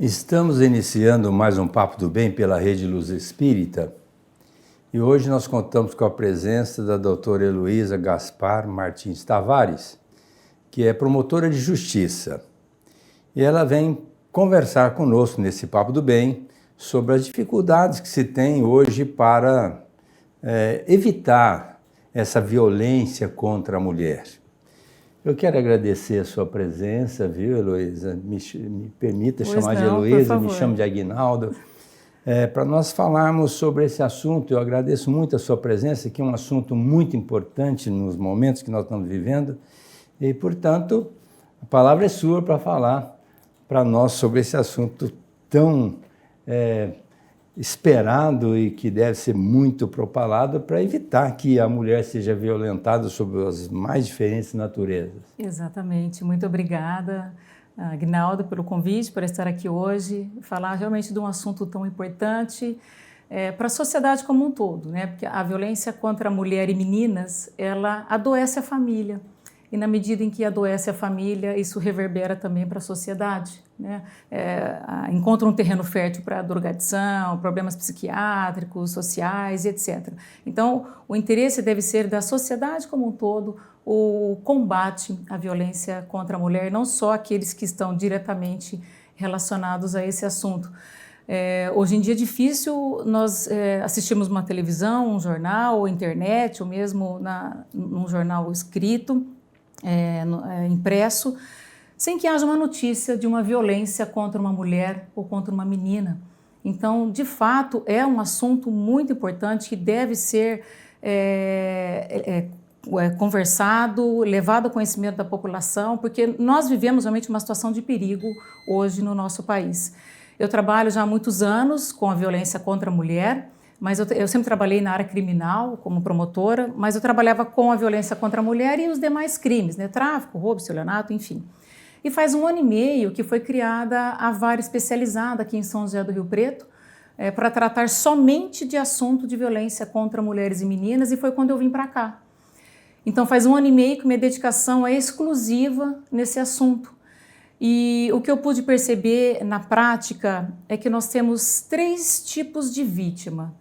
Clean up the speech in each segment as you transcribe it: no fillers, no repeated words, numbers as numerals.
Estamos iniciando mais um Papo do Bem pela Rede Luz Espírita e hoje nós contamos com a presença da doutora Heloísa Gaspar Martins Tavares, que é promotora de justiça. E ela vem conversar conosco nesse Papo do Bem sobre as dificuldades que se tem hoje para evitar essa violência contra a mulher. Eu quero agradecer a sua presença, viu, Heloísa? Me permita chamar de Heloísa, me chamo de Aguinaldo. Para nós falarmos sobre esse assunto, eu agradeço muito a sua presença, que é um assunto muito importante nos momentos que nós estamos vivendo. E, portanto, a palavra é sua para falar para nós sobre esse assunto tão esperado e que deve ser muito propalado para evitar que a mulher seja violentada sob as mais diferentes naturezas. Exatamente. Muito obrigada, Aguinaldo, pelo convite, por estar aqui hoje, falar realmente de um assunto tão importante para a sociedade como um todo, né? Porque a violência contra a mulher e meninas, ela adoece a família. E na medida em que adoece a família, isso reverbera também para a sociedade, né? Encontra um terreno fértil para drogadição, problemas psiquiátricos, sociais, etc. Então, o interesse deve ser da sociedade como um todo o combate à violência contra a mulher, não só aqueles que estão diretamente relacionados a esse assunto. Hoje em dia é difícil nós assistirmos uma televisão, um jornal, ou internet, ou mesmo num jornal escrito, impresso, sem que haja uma notícia de uma violência contra uma mulher ou contra uma menina. Então, de fato, é um assunto muito importante que deve ser conversado, levado ao conhecimento da população, porque nós vivemos realmente uma situação de perigo hoje no nosso país. Eu trabalho já há muitos anos com a violência contra a mulher, mas eu sempre trabalhei na área criminal como promotora, mas eu trabalhava com a violência contra a mulher e os demais crimes, né? Tráfico, roubo, estelionato, enfim. E faz 1 ano e meio que foi criada a vara especializada aqui em São José do Rio Preto para tratar somente de assunto de violência contra mulheres e meninas, e foi quando eu vim para cá. Então faz 1 ano e meio que minha dedicação é exclusiva nesse assunto. E o que eu pude perceber na prática é que nós temos 3 tipos de vítima.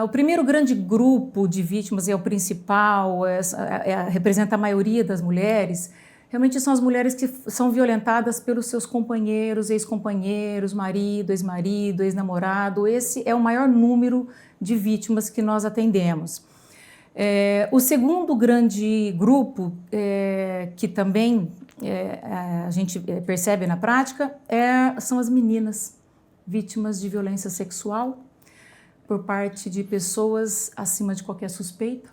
O primeiro grande grupo de vítimas, é o principal, representa a maioria das mulheres, realmente são as mulheres que são violentadas pelos seus companheiros, ex-companheiros, marido, ex-marido, ex-namorado. Esse é o maior número de vítimas que nós atendemos. O segundo grande grupo, que também a gente percebe na prática, são as meninas vítimas de violência sexual por parte de pessoas acima de qualquer suspeita.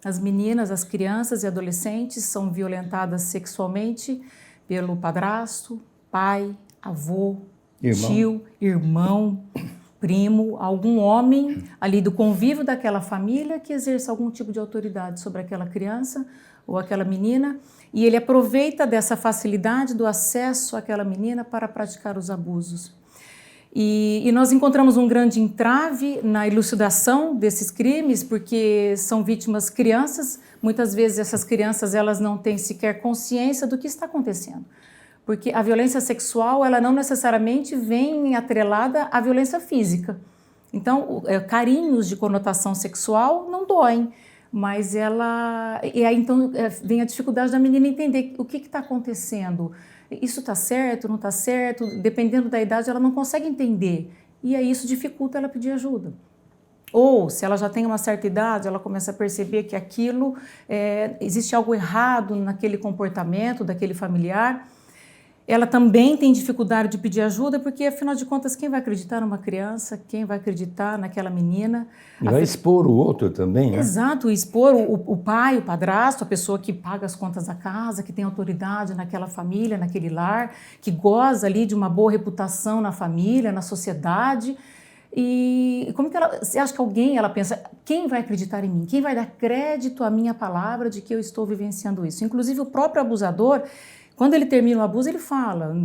As meninas, as crianças e adolescentes são violentadas sexualmente pelo padrasto, pai, avô, tio, irmão, primo, algum homem ali do convívio daquela família que exerça algum tipo de autoridade sobre aquela criança ou aquela menina, e ele aproveita dessa facilidade do acesso àquela menina para praticar os abusos. E nós encontramos um grande entrave na elucidação desses crimes, porque são vítimas crianças. Muitas vezes essas crianças elas não têm sequer consciência do que está acontecendo. Porque a violência sexual ela não necessariamente vem atrelada à violência física. Então, carinhos de conotação sexual não doem, mas então vem a dificuldade da menina entender o que está acontecendo. Isso está certo, não está certo? Dependendo da idade, ela não consegue entender. E aí isso dificulta ela pedir ajuda. Ou, se ela já tem uma certa idade, ela começa a perceber que existe algo errado naquele comportamento daquele familiar. Ela também tem dificuldade de pedir ajuda, porque, afinal de contas, quem vai acreditar numa criança? Quem vai acreditar naquela menina? E vai expor o outro também, né? Exato, expor o pai, o padrasto, a pessoa que paga as contas da casa, que tem autoridade naquela família, naquele lar, que goza ali de uma boa reputação na família, na sociedade. E como que você acha que ela pensa, quem vai acreditar em mim? Quem vai dar crédito à minha palavra de que eu estou vivenciando isso? Inclusive, o próprio abusador, quando ele termina o abuso, ele fala,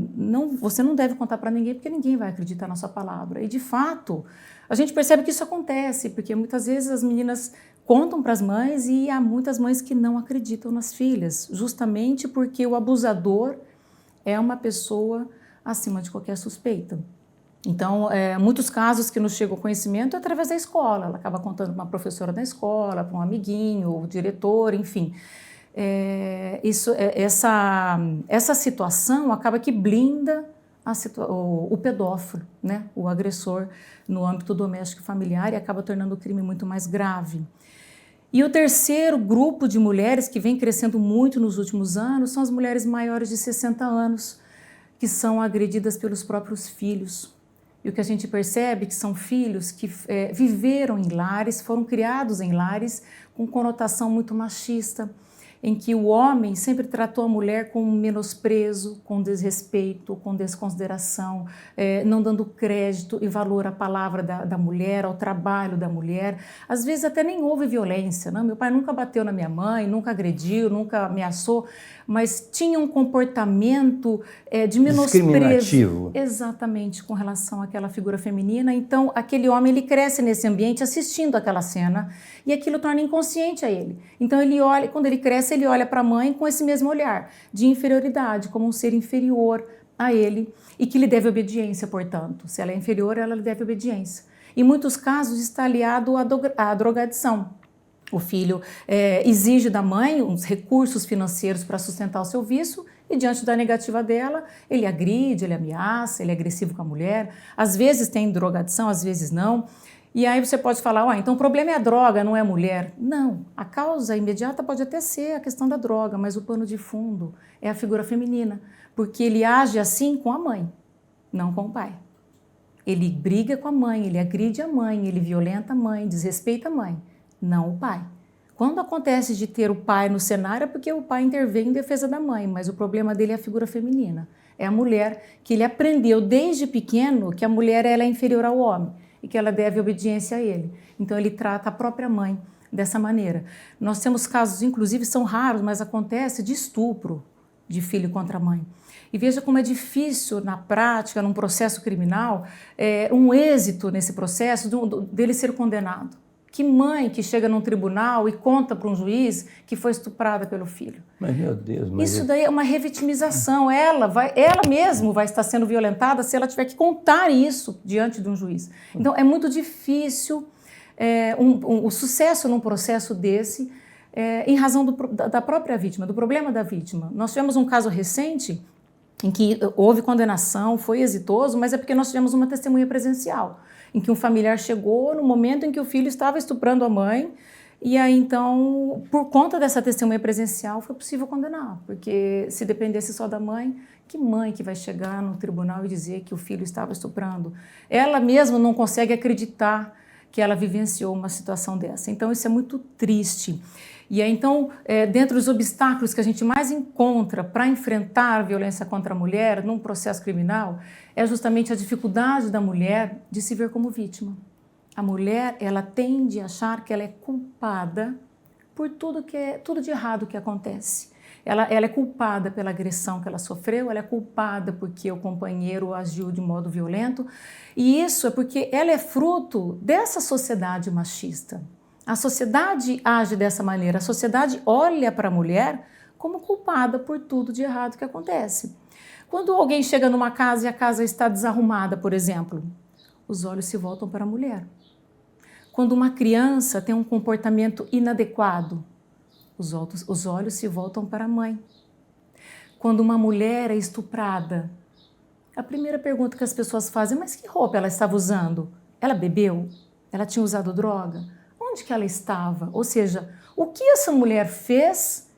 você não deve contar para ninguém, porque ninguém vai acreditar na sua palavra. E, de fato, a gente percebe que isso acontece, porque muitas vezes as meninas contam para as mães e há muitas mães que não acreditam nas filhas, justamente porque o abusador é uma pessoa acima de qualquer suspeita. Então, muitos casos que nos chegam ao conhecimento é através da escola. Ela acaba contando para uma professora da escola, para um amiguinho, o diretor, enfim. Essa situação acaba que blinda o pedófilo, né? O agressor no âmbito doméstico e familiar, e acaba tornando o crime muito mais grave. E o terceiro grupo de mulheres que vem crescendo muito nos últimos anos são as mulheres maiores de 60 anos, que são agredidas pelos próprios filhos. E o que a gente percebe é que são filhos que viveram em lares, foram criados em lares com conotação muito machista, em que o homem sempre tratou a mulher com menosprezo, com desrespeito, com desconsideração, não dando crédito e valor à palavra da mulher, ao trabalho da mulher. Às vezes até nem houve violência, não? Meu pai nunca bateu na minha mãe, nunca agrediu, nunca ameaçou, mas tinha um comportamento de menosprezo. Discriminativo. Exatamente, com relação àquela figura feminina. Então, aquele homem, ele cresce nesse ambiente assistindo aquela cena e aquilo torna inconsciente a ele. Então, ele olha, quando ele cresce, ele olha para a mãe com esse mesmo olhar de inferioridade, como um ser inferior a ele e que lhe deve obediência, portanto. Se ela é inferior, ela lhe deve obediência. Em muitos casos, está aliado à drogadição. O filho exige da mãe uns recursos financeiros para sustentar o seu vício e, diante da negativa dela, ele agride, ele ameaça, ele é agressivo com a mulher. Às vezes tem drogadição, às vezes não. E aí você pode falar, então o problema é a droga, não é a mulher. Não, a causa imediata pode até ser a questão da droga, mas o pano de fundo é a figura feminina, porque ele age assim com a mãe, não com o pai. Ele briga com a mãe, ele agride a mãe, ele violenta a mãe, desrespeita a mãe, não o pai. Quando acontece de ter o pai no cenário é porque o pai intervém em defesa da mãe, mas o problema dele é a figura feminina. É a mulher que ele aprendeu desde pequeno que a mulher ela é inferior ao homem e que ela deve obediência a ele. Então ele trata a própria mãe dessa maneira. Nós temos casos, inclusive são raros, mas acontece de estupro de filho contra a mãe. E veja como é difícil na prática, num processo criminal, um êxito nesse processo dele ser condenado. Que mãe que chega num tribunal e conta para um juiz que foi estuprada pelo filho? Mas, meu Deus... Isso daí é uma revitimização. Ela mesma vai estar sendo violentada se ela tiver que contar isso diante de um juiz. Então, é muito difícil o sucesso num processo desse em razão da própria vítima, do problema da vítima. Nós tivemos um caso recente em que houve condenação, foi exitoso, mas é porque nós tivemos uma testemunha presencial, em que um familiar chegou no momento em que o filho estava estuprando a mãe, e aí então, por conta dessa testemunha presencial, foi possível condenar, porque se dependesse só da mãe, que mãe que vai chegar no tribunal e dizer que o filho estava estuprando? Ela mesma não consegue acreditar que ela vivenciou uma situação dessa. Então, isso é muito triste. E aí, então, dentre os obstáculos que a gente mais encontra para enfrentar a violência contra a mulher num processo criminal, é justamente a dificuldade da mulher de se ver como vítima. A mulher, ela tende a achar que ela é culpada por tudo de errado que acontece. Ela é culpada pela agressão que ela sofreu, ela é culpada porque o companheiro agiu de modo violento, e isso é porque ela é fruto dessa sociedade machista. A sociedade age dessa maneira, a sociedade olha para a mulher como culpada por tudo de errado que acontece. Quando alguém chega numa casa e a casa está desarrumada, por exemplo, os olhos se voltam para a mulher. Quando uma criança tem um comportamento inadequado, os olhos se voltam para a mãe. Quando uma mulher é estuprada, a primeira pergunta que as pessoas fazem, mas que roupa ela estava usando? Ela bebeu? Ela tinha usado droga? Onde que ela estava? Ou seja, o que essa mulher fez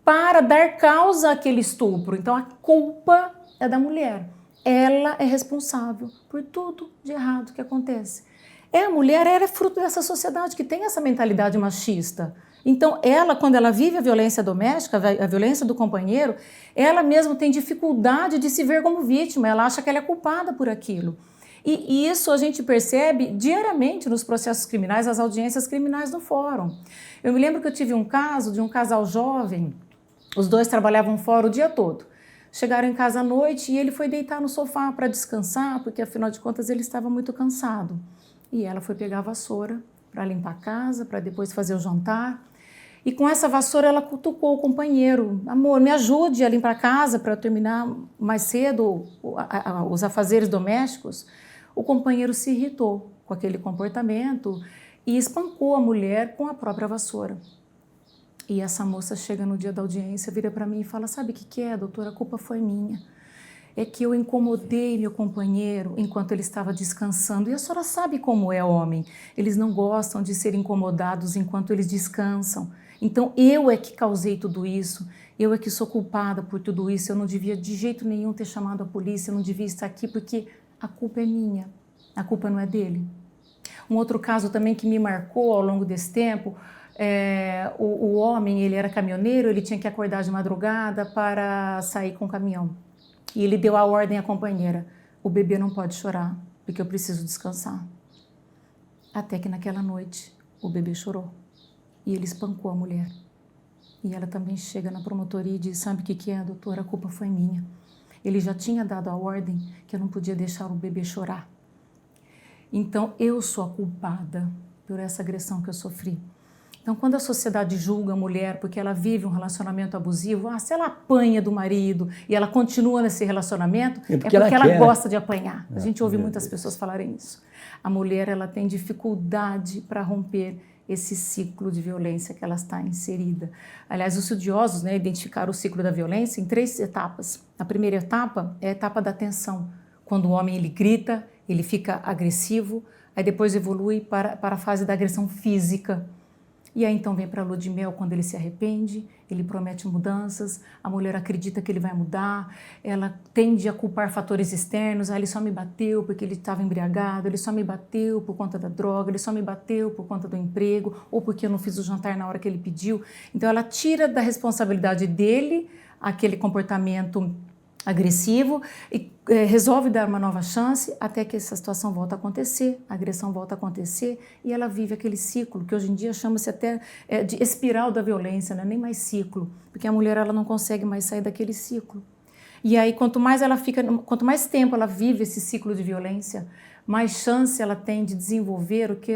para dar causa àquele estupro? Então, a culpa é da mulher. Ela é responsável por tudo de errado que acontece. A mulher é fruto dessa sociedade que tem essa mentalidade machista. Então, ela, quando ela vive a violência doméstica, a violência do companheiro, ela mesma tem dificuldade de se ver como vítima. Ela acha que ela é culpada por aquilo. E isso a gente percebe diariamente nos processos criminais, as audiências criminais do fórum. Eu me lembro que eu tive um caso de um casal jovem, os dois trabalhavam fora o dia todo. Chegaram em casa à noite e ele foi deitar no sofá para descansar, porque afinal de contas ele estava muito cansado. E ela foi pegar a vassoura para limpar a casa, para depois fazer o jantar. E com essa vassoura ela cutucou o companheiro. Amor, me ajude a limpar a casa para eu terminar mais cedo os afazeres domésticos. O companheiro se irritou com aquele comportamento e espancou a mulher com a própria vassoura. E essa moça chega no dia da audiência, vira para mim e fala, sabe o que é, doutora? A culpa foi minha. É que eu incomodei meu companheiro enquanto ele estava descansando. E a senhora sabe como é homem. Eles não gostam de ser incomodados enquanto eles descansam. Então, eu é que causei tudo isso. Eu é que sou culpada por tudo isso. Eu não devia de jeito nenhum ter chamado a polícia. Eu não devia estar aqui porque a culpa é minha. A culpa não é dele. Um outro caso também que me marcou ao longo desse tempo, o homem, ele era caminhoneiro, ele tinha que acordar de madrugada para sair com o caminhão. E ele deu a ordem à companheira, o bebê não pode chorar, porque eu preciso descansar. Até que naquela noite, o bebê chorou. E ele espancou a mulher. E ela também chega na promotoria e diz, sabe o que é, doutora? A culpa foi minha. Ele já tinha dado a ordem que eu não podia deixar o bebê chorar. Então, eu sou a culpada por essa agressão que eu sofri. Então, quando a sociedade julga a mulher porque ela vive um relacionamento abusivo, se ela apanha do marido e ela continua nesse relacionamento, é porque ela gosta de apanhar. A gente ouve muitas pessoas falarem isso. A mulher, ela tem dificuldade para romper esse ciclo de violência que ela está inserida. Aliás, os estudiosos, identificaram o ciclo da violência em 3 etapas. A primeira etapa é a etapa da tensão, quando o homem ele grita, ele fica agressivo, aí depois evolui para a fase da agressão física. E aí então vem para a lua de mel, quando ele se arrepende, ele promete mudanças, a mulher acredita que ele vai mudar, ela tende a culpar fatores externos, ele só me bateu porque ele estava embriagado, ele só me bateu por conta da droga, ele só me bateu por conta do emprego, ou porque eu não fiz o jantar na hora que ele pediu. Então ela tira da responsabilidade dele aquele comportamento agressivo e resolve dar uma nova chance até que essa situação volta a acontecer, a agressão volta a acontecer e ela vive aquele ciclo que hoje em dia chama-se até de espiral da violência, não é nem mais ciclo, porque a mulher ela não consegue mais sair daquele ciclo. E aí quanto mais tempo ela vive esse ciclo de violência, mais chance ela tem de desenvolver o que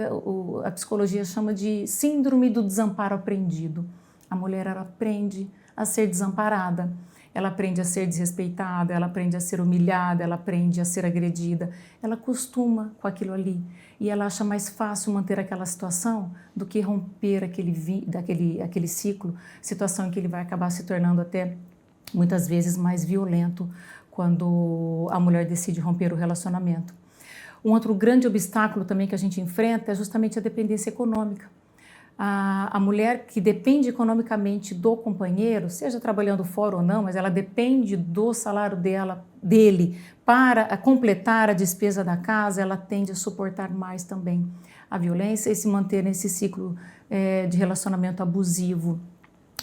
a psicologia chama de síndrome do desamparo aprendido. A mulher ela aprende a ser desamparada. Ela aprende a ser desrespeitada, ela aprende a ser humilhada, ela aprende a ser agredida. Ela acostuma com aquilo ali e ela acha mais fácil manter aquela situação do que romper aquele ciclo, situação em que ele vai acabar se tornando até muitas vezes mais violento quando a mulher decide romper o relacionamento. Um outro grande obstáculo também que a gente enfrenta é justamente a dependência econômica. A mulher que depende economicamente do companheiro, seja trabalhando fora ou não, mas ela depende do salário dele para completar a despesa da casa, ela tende a suportar mais também a violência e se manter nesse ciclo de relacionamento abusivo.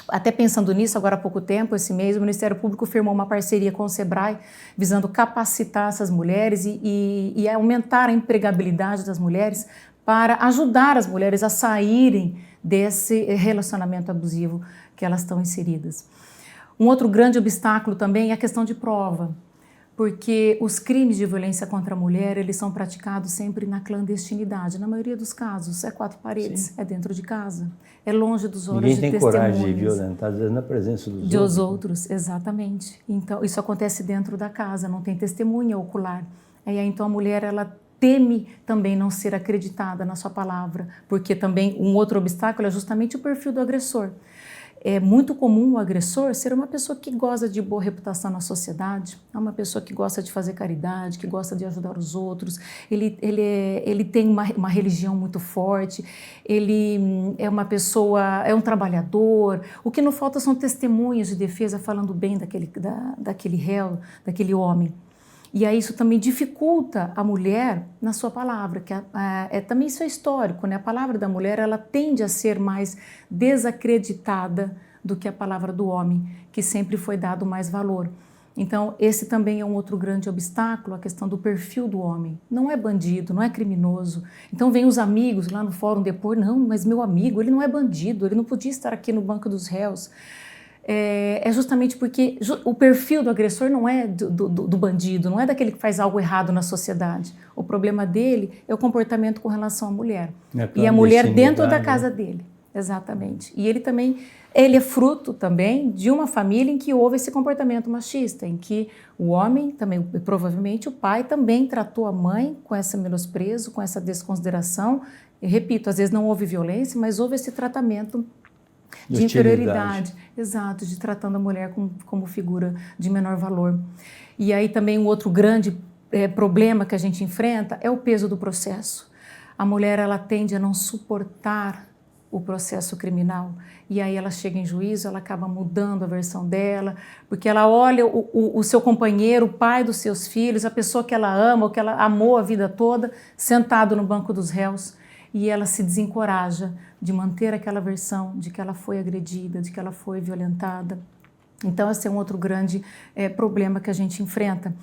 Até pensando nisso, agora há pouco tempo, esse mês, o Ministério Público firmou uma parceria com o Sebrae, visando capacitar essas mulheres e aumentar a empregabilidade das mulheres para ajudar as mulheres a saírem desse relacionamento abusivo que elas estão inseridas. Um outro grande obstáculo também é a questão de prova, porque os crimes de violência contra a mulher, eles são praticados sempre na clandestinidade. Na maioria dos casos, é 4 paredes, Sim. É dentro de casa, é longe dos olhos de testemunhas. Ninguém tem coragem de violentar, às vezes, na presença dos outros. Exatamente. Então, isso acontece dentro da casa, não tem testemunha ocular. Aí, então, a mulher, ela teme também não ser acreditada na sua palavra, porque também um outro obstáculo é justamente o perfil do agressor. É muito comum o agressor ser uma pessoa que goza de boa reputação na sociedade, é uma pessoa que gosta de fazer caridade, que gosta de ajudar os outros, ele tem uma religião muito forte, ele é uma pessoa, é um trabalhador, o que não falta são testemunhas de defesa falando bem daquele réu, daquele homem. E aí isso também dificulta a mulher na sua palavra, que também isso é histórico, né? A palavra da mulher ela tende a ser mais desacreditada do que a palavra do homem, que sempre foi dado mais valor. Então esse também é um outro grande obstáculo, a questão do perfil do homem. Não é bandido, não é criminoso. Então vem os amigos lá no fórum depor, não, mas meu amigo, ele não é bandido, ele não podia estar aqui no banco dos réus. É justamente porque o perfil do agressor não é do bandido, não é daquele que faz algo errado na sociedade. O problema dele é o comportamento com relação à mulher. E a mulher dentro da casa dele. Exatamente. E ele é fruto também de uma família em que houve esse comportamento machista, em que o homem também, provavelmente o pai também tratou a mãe com esse menosprezo, com essa desconsideração. E repito, às vezes não houve violência, mas houve esse tratamento de inferioridade. Exato, de tratando a mulher como figura de menor valor. E aí também um outro grande problema que a gente enfrenta é o peso do processo. A mulher, ela tende a não suportar o processo criminal, e aí ela chega em juízo, ela acaba mudando a versão dela, porque ela olha o seu companheiro, o pai dos seus filhos, a pessoa que ela ama, ou que ela amou a vida toda, sentado no banco dos réus, e ela se desencoraja de manter aquela versão de que ela foi agredida, de que ela foi violentada. Então esse é um outro grande problema que a gente enfrenta.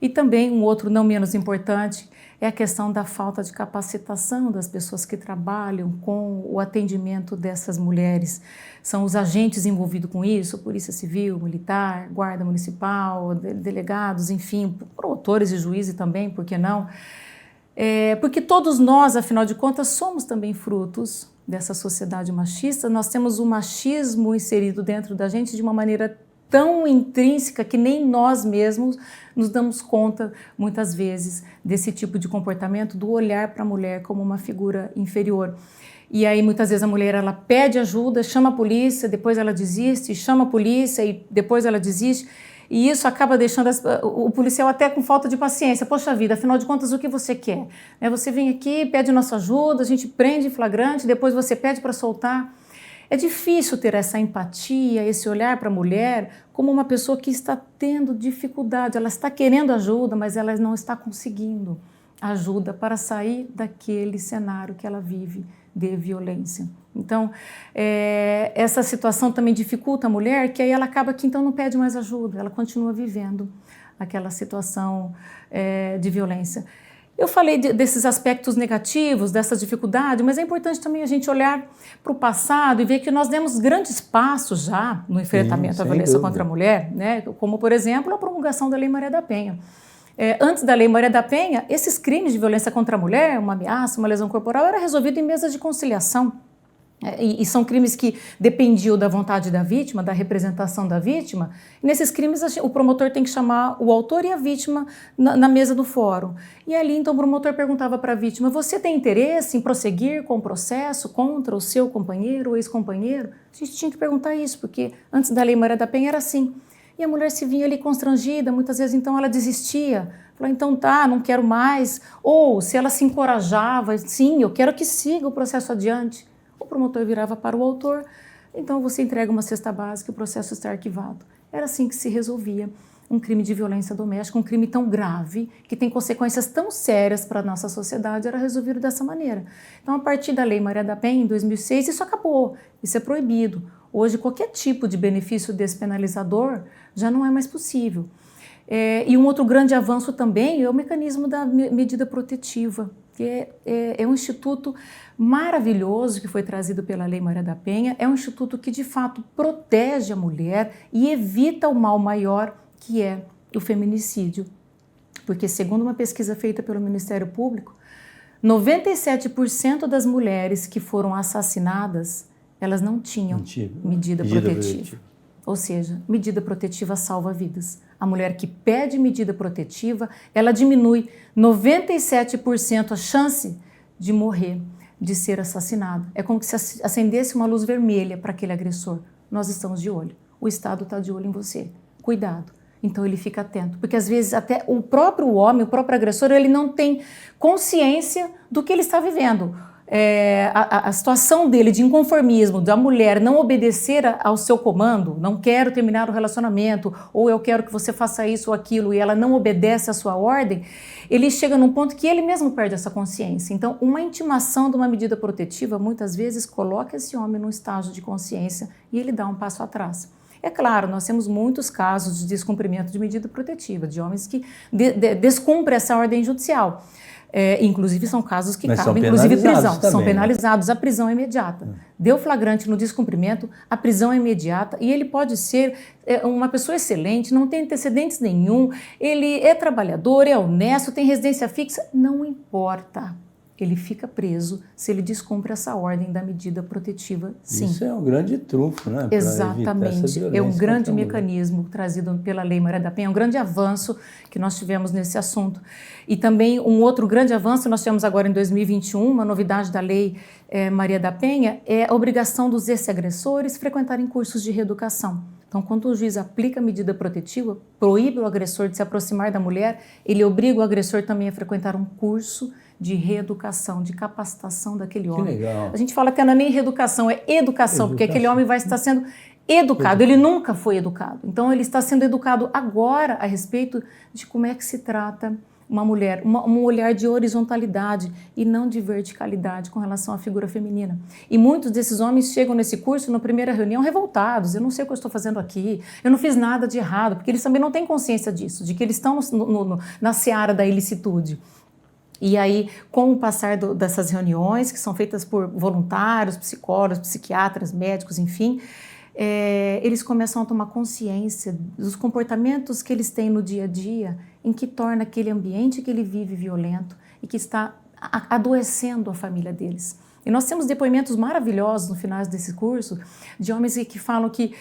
E também um outro não menos importante é a questão da falta de capacitação das pessoas que trabalham com o atendimento dessas mulheres. São os agentes envolvidos com isso, Polícia Civil, Militar, Guarda Municipal, delegados, enfim, promotores e juízes também, por que não? Porque todos nós, afinal de contas, somos também frutos dessa sociedade machista. Nós temos o machismo inserido dentro da gente de uma maneira tão intrínseca que nem nós mesmos nos damos conta, muitas vezes, desse tipo de comportamento, do olhar para a mulher como uma figura inferior. E aí, muitas vezes, a mulher ela pede ajuda, chama a polícia, depois ela desiste, chama a polícia e depois ela desiste. E isso acaba deixando o policial até com falta de paciência. Poxa vida, afinal de contas, o que você quer? Você vem aqui, pede nossa ajuda, a gente prende em flagrante, depois você pede para soltar. É difícil ter essa empatia, esse olhar para a mulher como uma pessoa que está tendo dificuldade. Ela está querendo ajuda, mas ela não está conseguindo ajuda para sair daquele cenário que ela vive de violência. Então, essa situação também dificulta a mulher, que aí ela acaba que então não pede mais ajuda, ela continua vivendo aquela situação de violência. Eu falei desses aspectos negativos, dessa dificuldade, mas é importante também a gente olhar para o passado e ver que nós demos grandes passos já no enfrentamento à violência contra a mulher, né? Como, por exemplo, a promulgação da Lei Maria da Penha. Antes da Lei Maria da Penha, esses crimes de violência contra a mulher, uma ameaça, uma lesão corporal, era resolvido em mesa de conciliação. E são crimes que dependiam da vontade da vítima, da representação da vítima. E nesses crimes, o promotor tem que chamar o autor e a vítima na mesa do fórum. E ali, então, o promotor perguntava para a vítima: você tem interesse em prosseguir com o processo contra o seu companheiro ou ex-companheiro? A gente tinha que perguntar isso, porque antes da Lei Maria da Penha era assim. E a mulher se vinha ali constrangida, muitas vezes, então, ela desistia. Falou, então tá, não quero mais. Ou, se ela se encorajava, sim, eu quero que siga o processo adiante. O promotor virava para o autor, então você entrega uma cesta básica e o processo está arquivado. Era assim que se resolvia um crime de violência doméstica, um crime tão grave, que tem consequências tão sérias para a nossa sociedade, era resolvido dessa maneira. Então, a partir da Lei Maria da Penha, em 2006, isso acabou, isso é proibido. Hoje, qualquer tipo de benefício despenalizador já não é mais possível. E um outro grande avanço também é o mecanismo da medida protetiva, que é um instituto maravilhoso que foi trazido pela Lei Maria da Penha. É um instituto que, de fato, protege a mulher e evita o mal maior, que é o feminicídio. Porque, segundo uma pesquisa feita pelo Ministério Público, 97% das mulheres que foram assassinadas, elas não tinham medida protetiva. Ou seja, medida protetiva salva vidas. A mulher que pede medida protetiva, ela diminui 97% a chance de morrer, de ser assassinada. É como se acendesse uma luz vermelha para aquele agressor. Nós estamos de olho. O Estado está de olho em você. Cuidado. Então ele fica atento. Porque às vezes até o próprio homem, o próprio agressor, ele não tem consciência do que ele está vivendo. A situação dele de inconformismo, da mulher não obedecer ao seu comando, não quero terminar o relacionamento, ou eu quero que você faça isso ou aquilo, e ela não obedece à sua ordem, ele chega num ponto que ele mesmo perde essa consciência. Então, uma intimação de uma medida protetiva, muitas vezes, coloca esse homem num estágio de consciência e ele dá um passo atrás. É claro, nós temos muitos casos de descumprimento de medida protetiva, de homens que descumprem essa ordem judicial. Inclusive são casos que cabem, inclusive prisão, também, são penalizados, a prisão é imediata. Deu flagrante no descumprimento, a prisão é imediata e ele pode ser uma pessoa excelente, não tem antecedentes nenhum, ele é trabalhador, é honesto, tem residência fixa, não importa. ele fica preso se ele descumpre essa ordem da medida protetiva, sim. Isso é um grande trunfo, né? Exatamente. É um grande mecanismo trazido pela Lei Maria da Penha, é um grande avanço que nós tivemos nesse assunto. E também um outro grande avanço, nós tivemos agora em 2021, uma novidade da Lei Maria da Penha, é a obrigação dos ex-agressores frequentarem cursos de reeducação. Então, quando o juiz aplica a medida protetiva, proíbe o agressor de se aproximar da mulher, ele obriga o agressor também a frequentar um curso de reeducação, de capacitação daquele homem. Que legal. A gente fala que não é nem reeducação, é educação, porque aquele homem vai estar sendo educado, ele nunca foi educado. Então, ele está sendo educado agora a respeito de como é que se trata uma mulher, um olhar de horizontalidade e não de verticalidade com relação à figura feminina. E muitos desses homens chegam nesse curso, na primeira reunião, revoltados. Eu não sei o que eu estou fazendo aqui, eu não fiz nada de errado, porque eles também não têm consciência disso, de que eles estão na seara da ilicitude. E aí, com o passar dessas reuniões, que são feitas por voluntários, psicólogos, psiquiatras, médicos, enfim, eles começam a tomar consciência dos comportamentos que eles têm no dia a dia, em que torna aquele ambiente que ele vive violento e que está adoecendo a família deles. E nós temos depoimentos maravilhosos no final desse curso de homens que falam que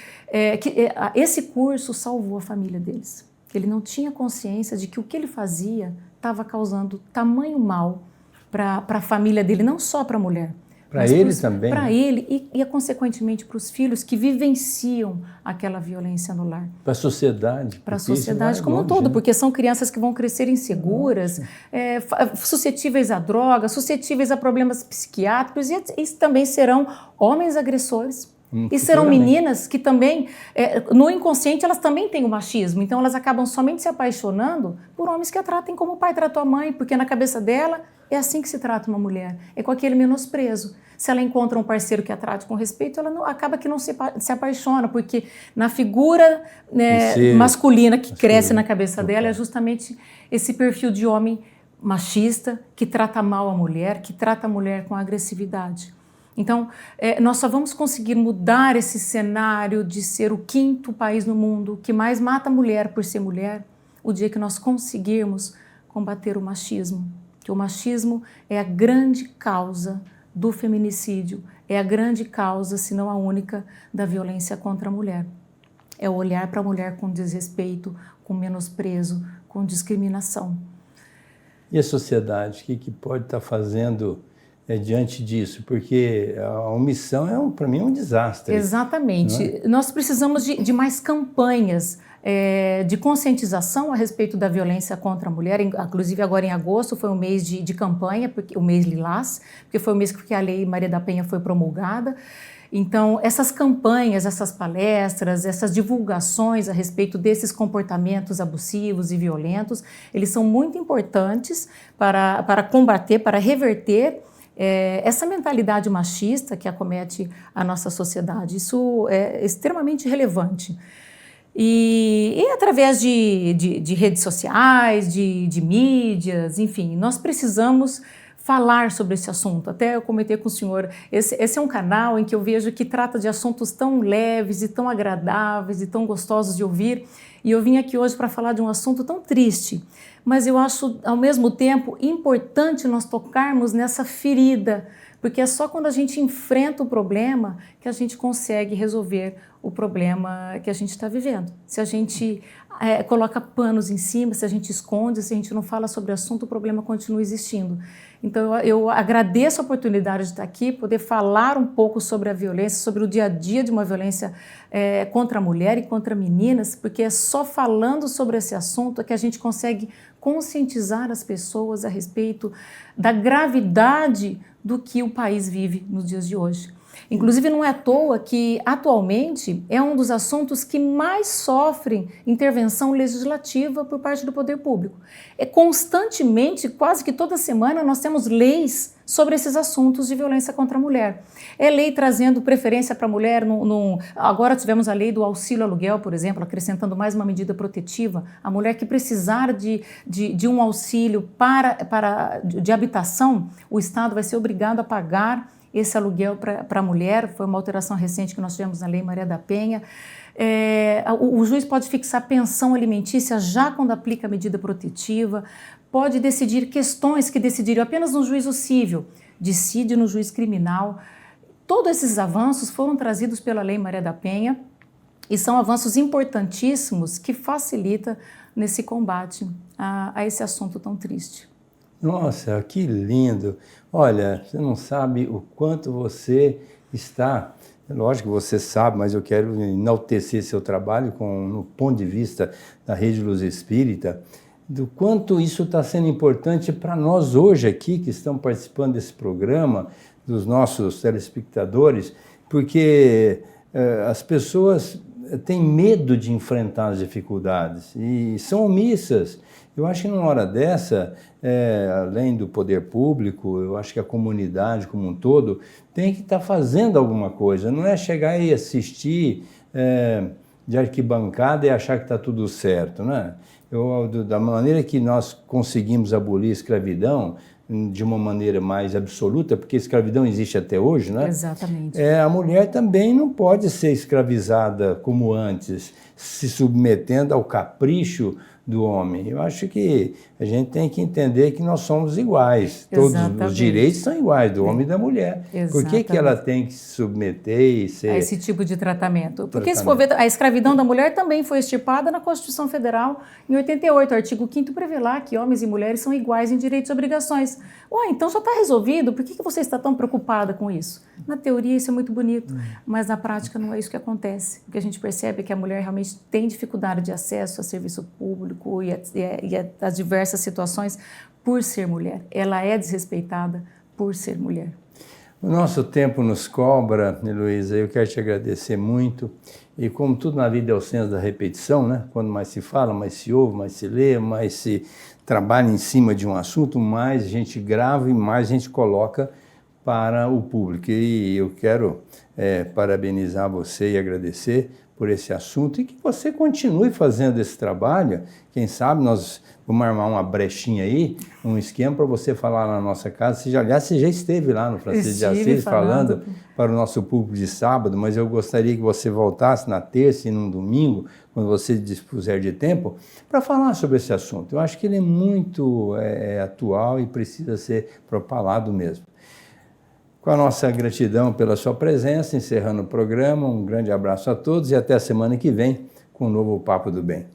esse curso salvou a família deles. Ele não tinha consciência de que o que ele fazia estava causando tamanho mal para a família dele, não só para a mulher. Para ele também? Para ele e, consequentemente, para os filhos que vivenciam aquela violência no lar. Para a sociedade. Para a sociedade como um todo, porque são crianças que vão crescer inseguras, suscetíveis a drogas, suscetíveis a problemas psiquiátricos e também serão homens agressores. E serão meninas que também, no inconsciente, elas também têm o machismo. Então, elas acabam somente se apaixonando por homens que a tratem como o pai tratou a mãe, porque na cabeça dela é assim que se trata uma mulher, é com aquele menosprezo. Se ela encontra um parceiro que a trate com respeito, ela acaba que não se apaixona, porque na figura masculina que cresce na cabeça dela é justamente esse perfil de homem machista, que trata mal a mulher, que trata a mulher com agressividade. Então, nós só vamos conseguir mudar esse cenário de ser o 5º país no mundo que mais mata a mulher por ser mulher, o dia que nós conseguirmos combater o machismo. Que o machismo é a grande causa do feminicídio, é a grande causa, se não a única, da violência contra a mulher. É o olhar para a mulher com desrespeito, com menosprezo, com discriminação. E a sociedade, o que pode estar fazendo diante disso? Porque a omissão para mim é um desastre. Exatamente. Nós precisamos de mais campanhas de conscientização a respeito da violência contra a mulher. Inclusive agora em agosto foi um mês de campanha, o mês Lilás, porque foi o mês que a Lei Maria da Penha foi promulgada. Então, essas campanhas, essas palestras, essas divulgações a respeito desses comportamentos abusivos e violentos, eles são muito importantes para combater, para reverter essa mentalidade machista que acomete a nossa sociedade. Isso é extremamente relevante. E através de redes sociais, de mídias, enfim, nós precisamos falar sobre esse assunto. Até eu comentei com o senhor, esse é um canal em que eu vejo que trata de assuntos tão leves e tão agradáveis e tão gostosos de ouvir. E eu vim aqui hoje para falar de um assunto tão triste, mas eu acho, ao mesmo tempo, importante nós tocarmos nessa ferida, porque é só quando a gente enfrenta o problema que a gente consegue resolver o problema que a gente está vivendo. Se a gente coloca panos em cima, se a gente esconde, se a gente não fala sobre o assunto, o problema continua existindo. Então, eu agradeço a oportunidade de estar aqui, poder falar um pouco sobre a violência, sobre o dia a dia de uma violência contra a mulher e contra meninas, porque é só falando sobre esse assunto que a gente consegue conscientizar as pessoas a respeito da gravidade do que o país vive nos dias de hoje. Inclusive, não é à toa que, atualmente, é um dos assuntos que mais sofrem intervenção legislativa por parte do poder público. Constantemente, quase que toda semana, nós temos leis sobre esses assuntos de violência contra a mulher. É lei trazendo preferência para a mulher, agora tivemos a lei do auxílio aluguel, por exemplo, acrescentando mais uma medida protetiva. A mulher que precisar de um auxílio de habitação, o Estado vai ser obrigado a pagar esse aluguel para a mulher. Foi uma alteração recente que nós tivemos na Lei Maria da Penha. O juiz pode fixar pensão alimentícia já quando aplica a medida protetiva. pode decidir questões que decidiriam apenas no juízo civil, decide no juiz criminal. Todos esses avanços foram trazidos pela Lei Maria da Penha e são avanços importantíssimos que facilitam nesse combate a esse assunto tão triste. Nossa, que lindo! Olha, você não sabe o quanto você está... Lógico que você sabe, mas eu quero enaltecer seu trabalho no ponto de vista da Rede Luz Espírita, do quanto isso está sendo importante para nós hoje aqui, que estamos participando desse programa, dos nossos telespectadores, porque as pessoas têm medo de enfrentar as dificuldades e são omissas. Eu acho que numa hora dessa, além do poder público, eu acho que a comunidade como um todo tem que estar fazendo alguma coisa, não é chegar e assistir de arquibancada e achar que está tudo certo, né? Da maneira que nós conseguimos abolir a escravidão, de uma maneira mais absoluta, porque a escravidão existe até hoje, né? Exatamente. A mulher também não pode ser escravizada como antes, se submetendo ao capricho do homem. Eu acho que a gente tem que entender que nós somos iguais. Exatamente. Todos os direitos são iguais, do homem e da mulher. Exatamente. Por que ela tem que se submeter e ser... a esse tipo de tratamento? Porque se for ver, a escravidão da mulher também foi extirpada na Constituição Federal em 88. O artigo 5º prevê lá que homens e mulheres são iguais em direitos e obrigações. Ué, então já está resolvido, por que você está tão preocupada com isso? Na teoria isso é muito bonito, mas na prática não é isso que acontece. O que a gente percebe é que a mulher realmente tem dificuldade de acesso a serviço público e a diversas situações por ser mulher. Ela é desrespeitada por ser mulher. O nosso tempo nos cobra, Heloísa, eu quero te agradecer muito. E como tudo na vida é o senso da repetição, né? Quando mais se fala, mais se ouve, mais se lê, mais se trabalha em cima de um assunto, mais a gente grava e mais a gente coloca para o público. E eu quero parabenizar você e agradecer por esse assunto e que você continue fazendo esse trabalho. Quem sabe nós vamos armar uma brechinha aí, um esquema para você falar na nossa casa. Aliás, você já esteve lá no Francisco de Assis falando para o nosso público de sábado, mas eu gostaria que você voltasse na terça e no domingo, quando você dispuser de tempo, para falar sobre esse assunto. Eu acho que ele é muito atual e precisa ser propalado mesmo. Com a nossa gratidão pela sua presença, encerrando o programa, um grande abraço a todos e até a semana que vem com um novo Papo do Bem.